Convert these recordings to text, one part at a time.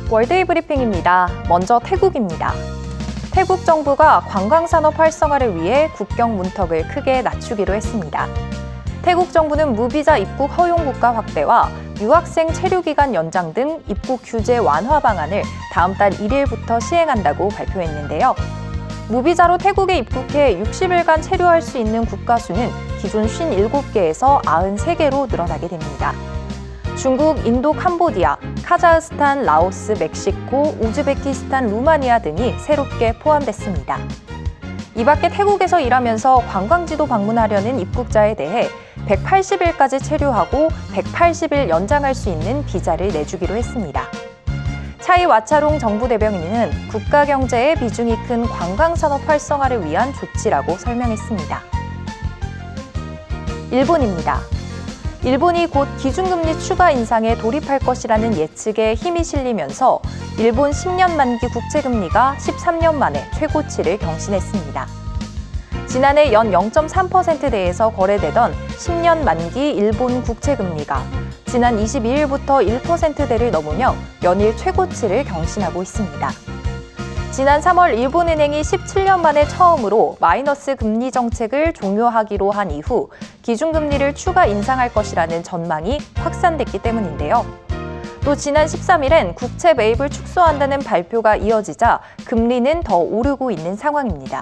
월드이 브리핑입니다. 먼저 태국입니다. 태국 정부가 관광산업 활성화를 위해 국경 문턱을 크게 낮추기로 했습니다. 태국 정부는 무비자 입국 허용 국가 확대와 유학생 체류 기간 연장 등 입국 규제 완화 방안을 다음 달 1일부터 시행한다고 발표했는데요. 무비자로 태국에 입국해 60일간 체류할 수 있는 국가 수는 기존 57개에서 93개로 늘어나게 됩니다. 중국, 인도, 캄보디아, 카자흐스탄, 라오스, 멕시코, 우즈베키스탄, 루마니아 등이 새롭게 포함됐습니다. 이 밖에 태국에서 일하면서 관광지도 방문하려는 입국자에 대해 180일까지 체류하고 180일 연장할 수 있는 비자를 내주기로 했습니다. 차이 와차롱 정부 대변인은 국가 경제에 비중이 큰 관광산업 활성화를 위한 조치라고 설명했습니다. 일본입니다. 일본이 곧 기준금리 추가 인상에 돌입할 것이라는 예측에 힘이 실리면서 일본 10년 만기 국채금리가 13년 만에 최고치를 경신했습니다. 지난해 연 0.3%대에서 거래되던 10년 만기 일본 국채금리가 지난 22일부터 1%대를 넘으며 연일 최고치를 경신하고 있습니다. 지난 3월 일본은행이 17년 만에 처음으로 마이너스 금리 정책을 종료하기로 한 이후 기준금리를 추가 인상할 것이라는 전망이 확산됐기 때문인데요. 또 지난 13일엔 국채 매입을 축소한다는 발표가 이어지자 금리는 더 오르고 있는 상황입니다.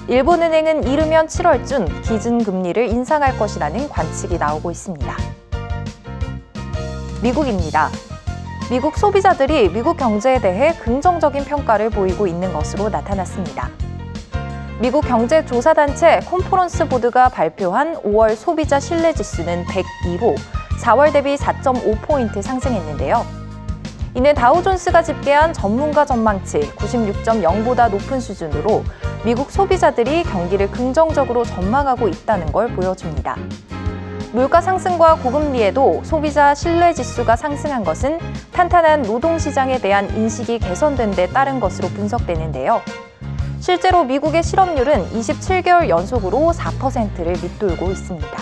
일본은행은 이르면 7월쯤 기준금리를 인상할 것이라는 관측이 나오고 있습니다. 미국입니다. 미국 소비자들이 미국 경제에 대해 긍정적인 평가를 보이고 있는 것으로 나타났습니다. 미국 경제조사단체 컨퍼런스 보드가 발표한 5월 소비자 신뢰지수는 102로 4월 대비 4.5포인트 상승했는데요. 이는 다우존스가 집계한 전문가 전망치 96.0보다 높은 수준으로 미국 소비자들이 경기를 긍정적으로 전망하고 있다는 걸 보여줍니다. 물가 상승과 고금리에도 소비자 신뢰지수가 상승한 것은 탄탄한 노동시장에 대한 인식이 개선된 데 따른 것으로 분석되는데요. 실제로 미국의 실업률은 27개월 연속으로 4%를 밑돌고 있습니다.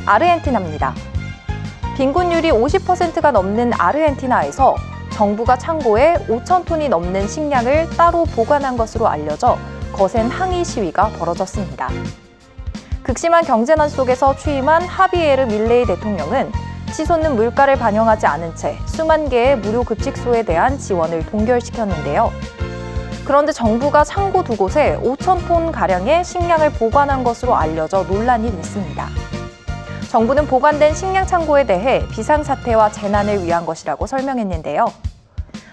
아르헨티나입니다. 빈곤율이 50%가 넘는 아르헨티나에서 정부가 창고에 5,000톤이 넘는 식량을 따로 보관한 것으로 알려져 거센 항의 시위가 벌어졌습니다. 극심한 경제난 속에서 취임한 하비에르 밀레이 대통령은 치솟는 물가를 반영하지 않은 채 수만 개의 무료 급식소에 대한 지원을 동결시켰는데요. 그런데 정부가 창고 두 곳에 5,000톤가량의 식량을 보관한 것으로 알려져 논란이 됐습니다. 정부는 보관된 식량 창고에 대해 비상사태와 재난을 위한 것이라고 설명했는데요.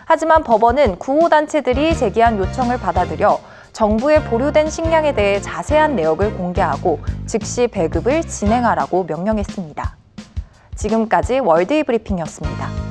하지만 법원은 구호단체들이 제기한 요청을 받아들여 정부에 보류된 식량에 대해 자세한 내역을 공개하고 즉시 배급을 진행하라고 명령했습니다. 지금까지 월드이 브리핑이었습니다.